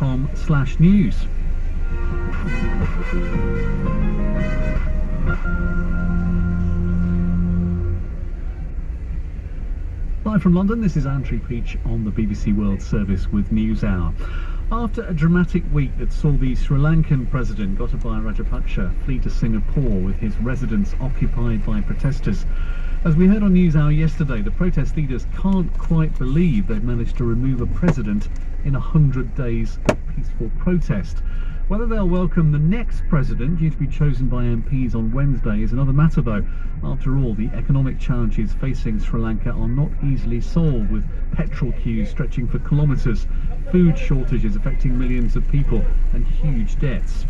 ep42vl.com/news. Live from London, this is Andrew Peach on the BBC World Service with NewsHour. After a dramatic week that saw the Sri Lankan president, Gotabaya Rajapaksa, flee to Singapore with his residence occupied by protesters, as we heard on NewsHour yesterday, the protest leaders can't quite believe they've managed to remove a president in 100 days of peaceful protest. Whether they'll welcome the next president, due to be chosen by MPs on Wednesday, is another matter though. After all, the economic challenges facing Sri Lanka are not easily solved, with petrol queues stretching for kilometres, food shortages affecting millions of people and huge debts.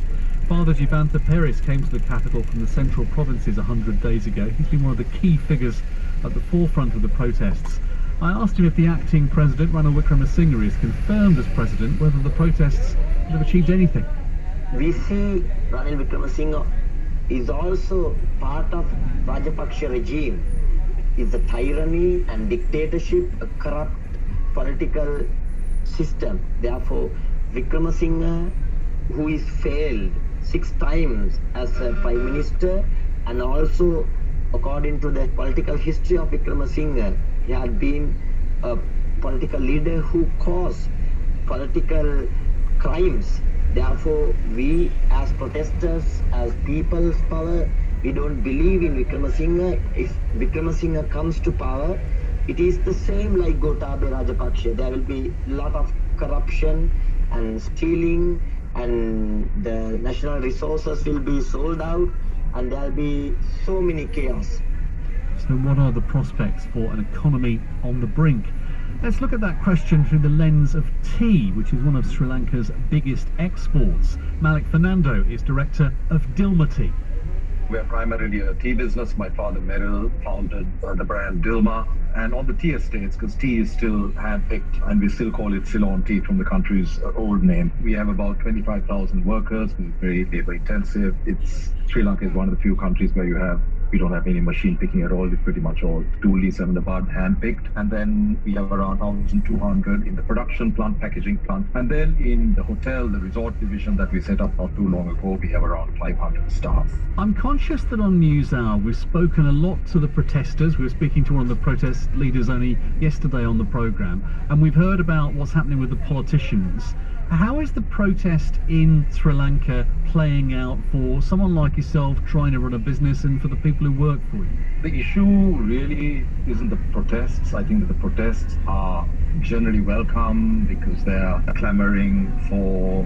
Father Jivantha Peris came to the capital from the central provinces 100 days ago. He's been one of the key figures at the forefront of the protests. I asked him if the acting president, Ranil Wickremesinghe, is confirmed as president, whether the protests have achieved anything. We see Ranil Wickremesinghe is also part of Rajapaksa regime. It's a tyranny and dictatorship, a corrupt political system. Therefore, Wickremesinghe, who is failed 6 times as a prime minister, and also according to the political history of Wickremesinghe, he had been a political leader who caused political crimes. Therefore, we as protesters, as people's power, we don't believe in Wickremesinghe. If Wickremesinghe comes to power, it is the same like Gotabaya Rajapaksa. There will be a lot of corruption and stealing, and the national resources will be sold out, and there will be so many chaos. So what are the prospects for an economy on the brink? Let's look at that question through the lens of tea, which is one of Sri Lanka's biggest exports. Malik Fernando is director of Dilma Tea. We're primarily a tea business. My father, Merrill, founded the brand Dilma. And on the tea estates, because tea is still hand-picked, and we still call it Ceylon tea from the country's old name. We have about 25,000 workers, it's very labor-intensive. Sri Lanka is one of the few countries where we don't have any machine picking at all. It's pretty much all tools, 7 about hand-picked. And then we have around 1,200 in the production plant, packaging plant. And then in the hotel, the resort division that we set up not too long ago, we have around 500 staff. I'm conscious that on NewsHour we've spoken a lot to the protesters. We were speaking to one of the protest leaders only yesterday on the programme, and we've heard about what's happening with the politicians. How is the protest in Sri Lanka playing out for someone like yourself trying to run a business, and for the people who work for you? The issue really isn't the protests. I think that the protests are generally welcome because they are clamoring for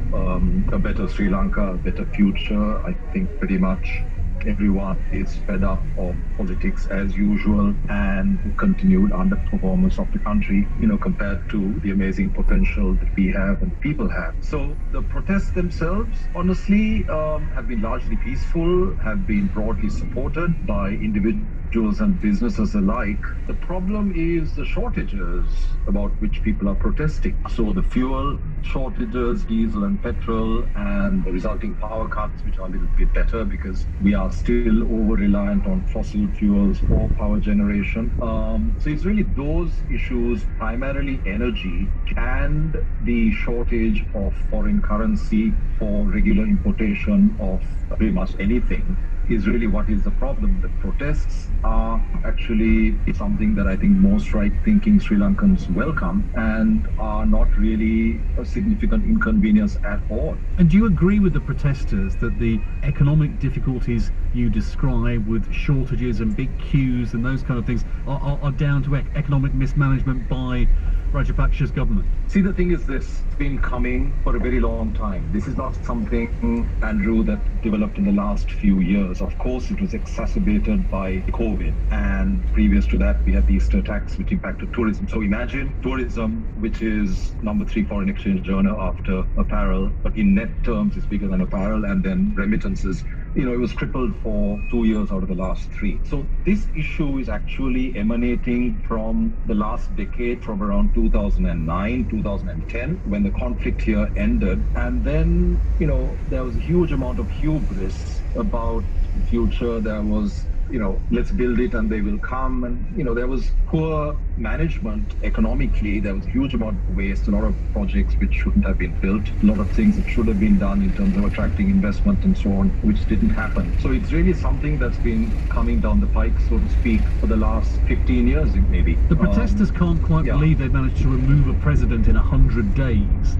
a better Sri Lanka, a better future. I think pretty much everyone is fed up of politics as usual and continued underperformance of the country, compared to the amazing potential that we have and people have. So the protests themselves, honestly, have been largely peaceful, have been broadly supported by individuals and businesses alike. The problem is the shortages about which people are protesting. So the fuel shortages, diesel and petrol, and the resulting power cuts, which are a little bit better because we are still over-reliant on fossil fuels for power generation. So it's really those issues, primarily energy, and the shortage of foreign currency for regular importation of pretty much anything is really what is the problem. The protests are actually something that I think most right-thinking Sri Lankans welcome and are not really a significant inconvenience at all. And do you agree with the protesters that the economic difficulties you describe with shortages and big queues and those kind of things are down to economic mismanagement by Rajapaksa's government? See, the thing is this, it's been coming for a very long time. This is not something, Andrew, that developed in the last few years. Of course, it was exacerbated by COVID. And previous to that, we had the Easter tax, which impacted tourism. So imagine tourism, which is number 3 foreign exchange earner after apparel, but in net terms, it's bigger than apparel, and then remittances. It was crippled for 2 years out of the last 3. So this issue is actually emanating from the last decade, from around 2009, 2010, when the conflict here ended. And then, there was a huge amount of hubris about the future. There was let's build it and they will come. And, there was poor management economically. There was a huge amount of waste, a lot of projects which shouldn't have been built, a lot of things that should have been done in terms of attracting investment and so on, which didn't happen. So it's really something that's been coming down the pike, so to speak, for the last 15 years, maybe. The protesters can't quite believe they managed to remove a president in 100 days.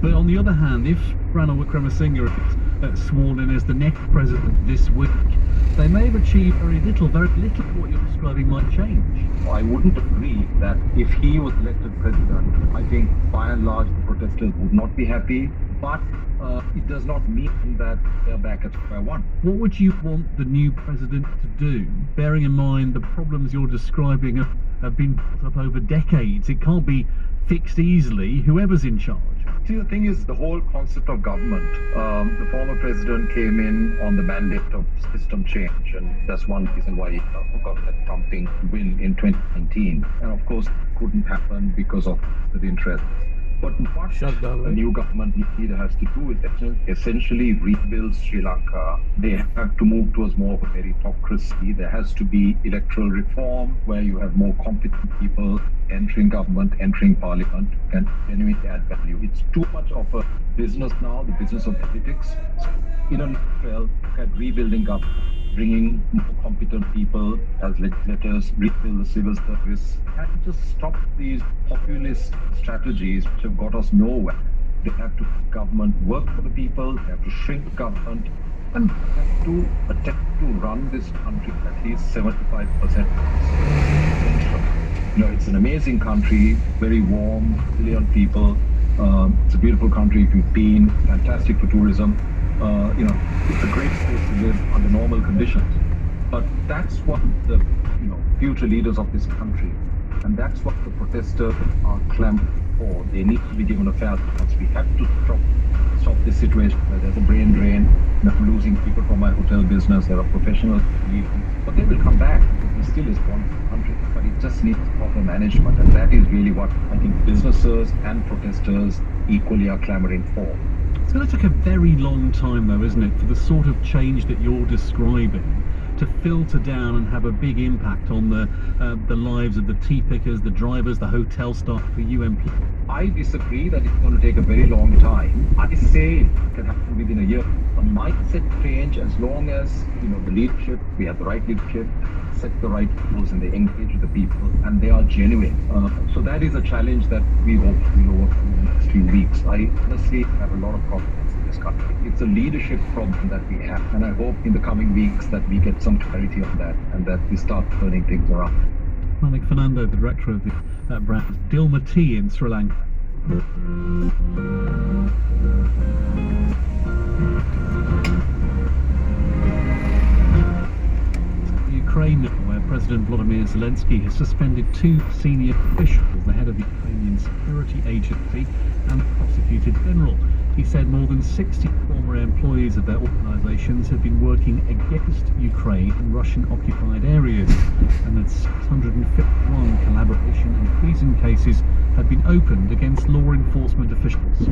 But on the other hand, if Ranil Wickremesinghe is sworn in as the next president this week, they may have achieved very little what you're describing might change. I wouldn't agree that if he was elected president, I think by and large the protesters would not be happy, but it does not mean that they're back at square one. What would you want the new president to do, bearing in mind the problems you're describing have been built up over decades? It can't be fixed easily, whoever's in charge. See, the thing is, the whole concept of government. The former president came in on the mandate of system change, and that's one reason why he got that thumping win in 2019. And of course, it couldn't happen because of the interests. But what the new government leader has to do is essentially rebuild Sri Lanka. They have to move towards more of a meritocracy. There has to be electoral reform where you have more competent people entering government, entering parliament, and genuinely add value. It's too much of a business now, the business of politics. In a nutshell, look at rebuilding government, bringing more competent people as legislators, rebuild the civil service, and just stop these populist strategies which have got us nowhere. They have to make government work for the people, they have to shrink government, and have to attempt to run this country at least 75%. It's an amazing country, very warm, brilliant people. It's a beautiful country if you've been, fantastic for tourism. It's a great place to live under normal conditions. But that's what the future leaders of this country, and that's what the protesters are clamoring for. They need to be given a fair chance. We have to stop this situation where there's a brain drain. I'm losing people from my hotel business. There are professionals leaving, but they will come back because there still is one country. But it just needs proper management, and that is really what I think businesses and protesters equally are clamoring for. It's going to take a very long time, though, isn't it, for the sort of change that you're describing to filter down and have a big impact on the lives of the tea pickers, the drivers, the hotel staff, for you employees? I disagree that it's going to take a very long time. I say it can happen within a year. A mindset change, as long as the leadership, we have the right leadership, set the right goals, and they engage with the people, and they are genuine. So that is a challenge that we hope we'll overcome in the next few weeks. I honestly have a lot of confidence in this country. It's a leadership problem that we have, and I hope in the coming weeks that we get some clarity on that and that we start turning things around. Malik Fernando, the director of the brand Dilma Tea in Sri Lanka. Ukraine, where President Volodymyr Zelensky has suspended 2 senior officials, the head of the Ukrainian Security Agency and the prosecutor general. He said more than 60 former employees of their organizations have been working against Ukraine in Russian-occupied areas, and that 651 collaboration and treason cases had been opened against law enforcement officials.